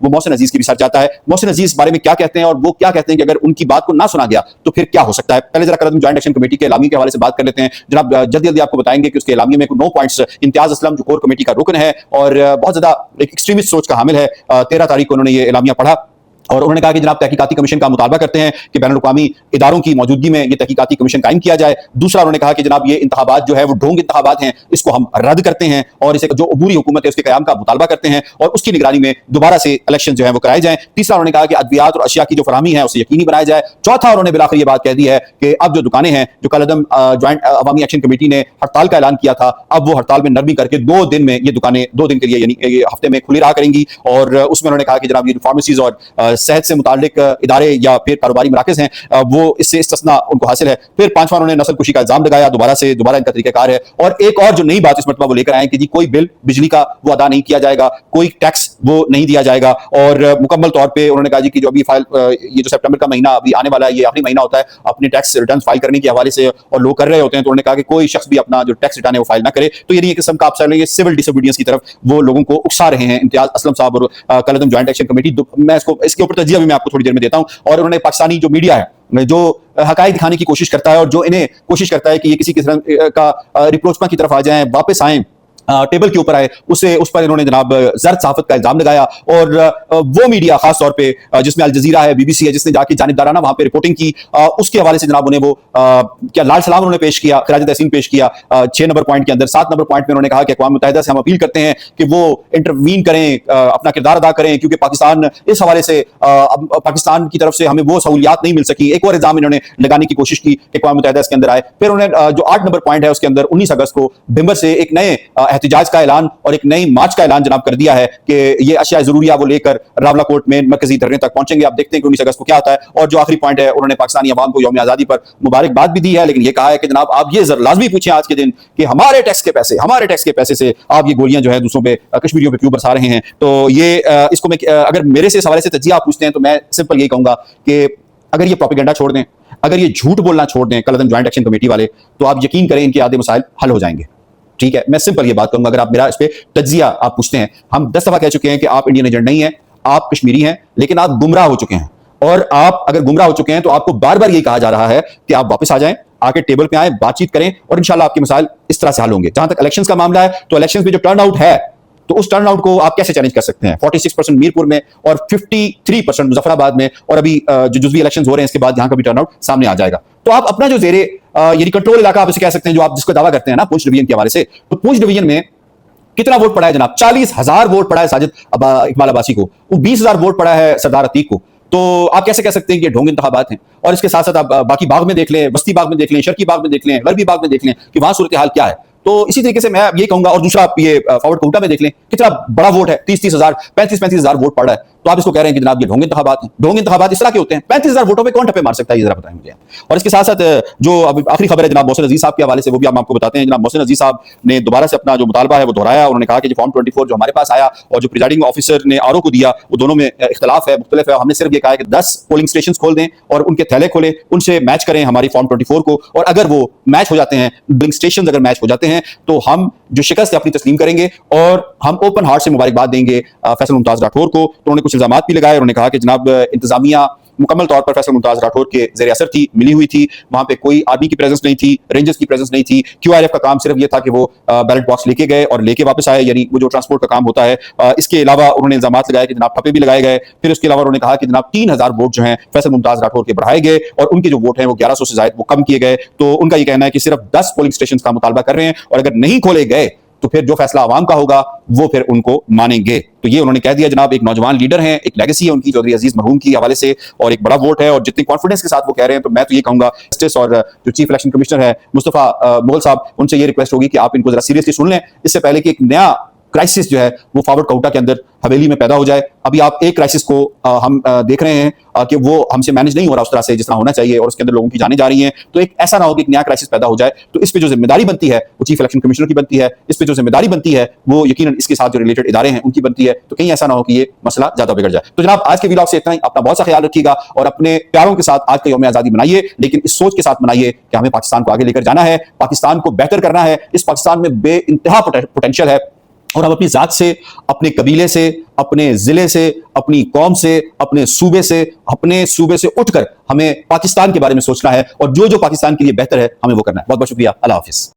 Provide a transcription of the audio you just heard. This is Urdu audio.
وہ محسن عزیز کی بھی سر چاہتا ہے. محسن عزیز اس بارے میں کیا کہتے ہیں اور وہ کیا کہتے ہیں کہ اگر ان کی بات کو نہ سنا گیا تو پھر کیا ہو سکتا ہے. پہلے ذرا قلعہ جوائنٹ ایکشن کمیٹی کے اعلامیے کے حوالے سے بات کر لیتے ہیں. جناب جلدی جلدی آپ کو بتائیں گے کہ اس کے اعلامیے میں 9 پوائنٹس. امتیاز اسلم جو کور کمیٹی کا رکن ہے اور بہت زیادہ ایک ایکسٹریمسٹ سوچ کا حامل ہے, 13 تاریخ کو انہوں نے یہ اعلامیہ پڑھا اور انہوں نے کہا کہ جناب تحقیقاتی کمیشن کا مطالبہ کرتے ہیں کہ بین الاقوامی اداروں کی موجودگی میں یہ تحقیقاتی کمیشن قائم کیا جائے. دوسرا انہوں نے کہا کہ جناب یہ انتخابات جو ہے وہ ڈھونگ انتخابات ہیں, اس کو ہم رد کرتے ہیں اور اسے جو عبوری حکومت ہے اس کے قیام کا مطالبہ کرتے ہیں اور اس کی نگرانی میں دوبارہ سے الیکشن جو ہے وہ کرائے جائیں. تیسرا انہوں نے کہا کہ ادویات اور اشیاء کی جو فراہمی ہے اسے یقینی بنایا جائے. چوتھا انہوں نے بالآخر یہ بات کہہ دی ہے کہ اب جو دکانیں ہیں جو کل عدم جوائنٹ عوامی ایکشن کمیٹی نے ہڑتال کا اعلان کیا تھا, اب وہ ہڑتال میں نرمی کر کے 2 دن میں یہ دکانیں 2 دن کے لیے یعنی ہفتے میں کھلی رہا کریں گی. اور اس میں انہوں نے کہا کہ جناب یہ فارمیسیز اور صحت سے متعلق ادارے یا پھر کاروباری مراکز ہیں وہ اس سے استثناء ان کو حاصل ہے. پھر پانچواں انہوں نے نسل کشی کا الزام لگایا, دوبارہ ان کا طریقہ کار ہے. اور ایک اور جو نئی بات اس مرتبہ وہ لے کر آئے کہ جی کوئی بل بجلی کا وہ ادا نہیں کیا جائے گا, کوئی ٹیکس وہ نہیں دیا جائے گا. اور مکمل طور پہ انہوں نے کہا جی کہ جو ابھی یہ جو سپٹمبر کا مہینہ ابھی آنے والا ہے یہ آخری مہینہ ہوتا ہے اپنے ٹیکس ریٹرن فائل کرنے کے حوالے سے اور لوگ کر رہے ہوتے ہیں, تو انہوں نے کہا کہ کوئی شخص بھی اپنا جو ٹیکس ریٹرن ہے وہ فائل نہ کرے. تو یہ قسم کا آپ سمجھ لیں سول ڈس اوبیڈینس کی طرف وہ لوگوں کو اکسا رہے ہیں امتیاز اسلم صاحب اور کل عدم جوائنٹ ایکشن کمیٹی. میں اس کے اوپر تجزیہ بھی میں آپ کو تھوڑی دیر میں دیتا ہوں. اور انہوں نے پاکستانی جو میڈیا ہے جو حقائق دکھانے کی کوشش کرتا ہے اور جو انہیں کوشش کرتا ہے کہ یہ کسی قسم کا ریپروچمنٹ کی طرف آ جائیں, واپس آئیں, ٹیبل کے اوپر آئے, اس پر انہوں نے جناب زرد صحافت کا الزام لگایا. اور وہ میڈیا خاص طور پہ جس میں الجزیرہ ہے, بی بی سی ہے, جس نے جا کے جانبدارانہ وہاں پہ رپورٹنگ کی, اس کے حوالے سے جناب انہیں وہ کیا لال سلام انہوں نے پیش کیا, خراج تحسین پیش کیا 6 نمبر پوائنٹ کے اندر. 7 نمبر پوائنٹ میں انہوں نے کہا کہ اقوام متحدہ سے ہم اپیل کرتے ہیں کہ وہ انٹروین کریں, اپنا کردار ادا کریں, کیونکہ پاکستان اس حوالے سے پاکستان کی طرف سے ہمیں وہ سہولیات نہیں مل سکی. ایک اور الزام انہوں نے لگانے کی کوشش کی کہ اقوام متحدہ اس کے اندر آئے. پھر انہوں نے جو 8 نمبر پوائنٹ ہے اس کے اندر 19 اگست کو بھمبر سے ایک نئے احتجاج کا اعلان اور ایک نئی مارچ کا اعلان جناب کر دیا ہے کہ یہ اشیاء ضروریہ وہ لے کر راولہ کوٹ میں مرکزی دھرنے تک پہنچیں گے. آپ دیکھتے ہیں کہ 19 اگست کو کیا ہوتا ہے. اور جو آخری پوائنٹ ہے انہوں نے پاکستانی عوام کو یوم آزادی پر مبارکباد بھی دی ہے, لیکن یہ کہا ہے کہ جناب آپ یہ لازمی پوچھیں آج کے دن کہ ہمارے ٹیکس کے پیسے سے آپ یہ گولیاں جو ہے دوسروں پہ کشمیریوں پہ کیوں برسا رہے ہیں. تو یہ اس کو میں اگر میرے سے اس حوالے سے تجزیہ آپ پوچھتے ہیں تو میں سمپل یہی کہوں گا کہ اگر یہ پروپیگنڈا چھوڑ دیں, اگر یہ جھوٹ بولنا چھوڑ دیں کل عدم جوائنٹ ایکشن کمیٹی والے, تو آپ یقین کریں ان کے آدھے مسائل حل ہو جائیں گے. ٹھیک ہے, میں سمپل یہ بات کروں گا. اگر آپ میرا اس پہ تجزیہ آپ پوچھتے ہیں, ہم 10 دفعہ کہہ چکے ہیں کہ آپ انڈین ایجنٹ نہیں ہیں, آپ کشمیری ہیں, لیکن آپ گمراہ ہو چکے ہیں. اور آپ اگر گمراہ ہو چکے ہیں تو آپ کو بار بار یہی کہا جا رہا ہے کہ آپ واپس آ جائیں, آ کے ٹیبل پہ آئیں, بات چیت کریں اور انشاءاللہ آپ کے مسائل اس طرح سے حل ہوں گے. جہاں تک الیکشنز کا معاملہ ہے تو الیکشنز میں جو ٹرن آؤٹ ہے تو اس ٹرن آؤٹ کو آپ کیسے چیلنج کر سکتے ہیں. 46% میرپور میں اور 53% مظفر آباد میں, اور ابھی جو جزوی الیکشنز ہو رہے ہیں اس کے بعد یہاں کا بھی ٹرن آؤٹ سامنے آ جائے گا. تو آپ اپنا جو یعنی کنٹرول علاقہ آپ اسے کہہ سکتے ہیں جو آپ جس کو دعویٰ کرتے ہیں نا پونچھ ڈویژن کے حوالے سے, تو پونچھ ڈویژن میں کتنا ووٹ پڑا ہے جناب؟ 40,000 ووٹ پڑا ہے ساجد اقبال عباسی کو, وہ 20,000 ووٹ پڑا ہے سردار عتیق کو. تو آپ کیسے کہہ سکتے ہیں کہ یہ ڈھونگ انتخابات ہیں؟ اور اس کے ساتھ ساتھ آپ باقی باغ میں دیکھ لیں, بستی باغ میں دیکھ لیں, شرقی باغ میں دیکھ لیں, غربی باغ میں دیکھ لیں کہ وہاں صورتحال کیا ہے. تو اسی طریقے سے میں یہ کہوں گا. اور دوسرا آپ یہ فارورڈ کوٹا میں دیکھ لیں کتنا بڑا ووٹ ہے, 30,000 35,000 ووٹ پڑا ہے. تو آپ اس کو کہہ رہے ہیں کہ جناب یہ ڈھونگ انتخابات ہیں. ڈھونگ انتخابات اس طرح کے ہوتے ہیں. 35,000 ووٹوں پہ کون ٹپے مار سکتا ہے یہ ذرا بتائیں مجھے. اور اس کے ساتھ ساتھ جو اب آخری خبر ہے جناب محسن عزیز صاحب کے حوالے سے, وہ بھی ہم آپ کو بتاتے ہیں. جناب محسن عزیز صاحب نے دوبارہ سے اپنا جو مطالبہ ہے وہ دہرایا. انہوں نے کہا کہ جو فارم 24 جو ہمارے پاس آیا اور جو پریزائڈنگ آفیسر نے آر او کو دیا, وہ دونوں میں اختلاف ہے, مختلف ہے. ہم نے صرف یہ کہا ہے کہ 10 پولنگ اسٹیشنز کھول دیں اور ان کے تھیلے کھولیں, ان سے میچ کریں ہماری فارم 24 کو, اور اگر وہ میچ ہو جاتے ہیں, پولنگ اسٹیشنز اگر میچ ہو جاتے ہیں, تو ہم جو شکست ہے اپنی تسلیم کریں گے اور ہم اوپن ہارٹ سے مبارکباد دیں گے فیصل ممتاز راٹھور کو. تو انہوں نے کچھ الزامات بھی لگائے. انہوں نے کہا کہ جناب انتظامیہ مکمل طور پر فیصل ممتاز راٹھور کے زیر اثر تھی, ملی ہوئی تھی, وہاں پہ کوئی آرمی کی پریزنس نہیں تھی, رینجرز کی پریزنس نہیں تھی. کیو آر ایف کا کام صرف یہ تھا کہ وہ بیلٹ باکس لے کے گئے اور لے کے واپس آئے, یعنی وہ جو ٹرانسپورٹ کا کام ہوتا ہے. اس کے علاوہ انہوں نے الزامات لگائے کہ جناب ٹھپے بھی لگائے گئے. پھر اس کے علاوہ انہوں نے کہا کہ جناب 3,000 ووٹ جو ہیں فیصل ممتاز راٹھور کے بڑھائے گئے اور ان کے جو ووٹ ہیں وہ 1100 سے زائد وہ کم کیے گئے. تو ان کا یہ کہنا ہے کہ صرف 10 پولنگ اسٹیشنز کا مطالبہ کر رہے ہیں, اور اگر نہیں کھولے گئے تو پھر جو فیصلہ عوام کا ہوگا وہ پھر ان کو مانیں گے. تو یہ انہوں نے کہہ دیا. جناب ایک نوجوان لیڈر ہیں, ایک لیگیسی ہے ان کی چودھری عزیز مرحوم کی حوالے سے, اور ایک بڑا ووٹ ہے, اور جتنی کانفیڈنس کے ساتھ وہ کہہ رہے ہیں, تو میں تو یہ کہوں گا جسٹس اور جو چیف الیکشن کمشنر ہے مصطفیٰ مغل صاحب, ان سے یہ ریکویسٹ ہوگی کہ آپ ان کو ذرا سیریسلی سن لیں, اس سے پہلے کہ ایک نیا کرائسس جو ہے وہ فارورڈ کوٹا کے اندر حویلی میں پیدا ہو جائے. ابھی آپ ایک کرائسس کو ہم دیکھ رہے ہیں کہ وہ ہم سے مینج نہیں ہو رہا اس طرح سے جس طرح ہونا چاہیے, اور اس کے اندر لوگوں کی جانیں جا رہی ہیں. تو ایک ایسا نہ ہو کہ ایک نیا کرائسس پیدا ہو جائے. تو اس پہ جو ذمہ داری بنتی ہے وہ چیف الیکشن کمشنر کی بنتی ہے, اس پہ جو ذمہ داری بنتی ہے وہ یقیناً اس کے ساتھ جو ریلیٹڈ ادارے ہیں ان کی بنتی ہے. تو کہیں ایسا نہ ہو کہ یہ مسئلہ زیادہ بگڑ جائے. تو جناب آج کے ویلاگ سے اتنا ہی. اپنا بہت سا خیال رکھیے گا اور اپنے پیاروں کے ساتھ آج کا یوم آزادی منائیے, لیکن اس سوچ کے ساتھ منائیے کہ ہمیں پاکستان کو آگے لے کر جانا ہے, پاکستان کو بہتر کرنا ہے. اس پاکستان میں بے انتہا پوٹینشیل ہے, اور ہم اپنی ذات سے، اپنے قبیلے سے، اپنے ضلع سے، اپنی قوم سے، اپنے صوبے سے اٹھ کر ہمیں پاکستان کے بارے میں سوچنا ہے، اور جو پاکستان کے لیے بہتر ہے ہمیں وہ کرنا ہے۔ بہت بہت شکریہ، اللہ حافظ۔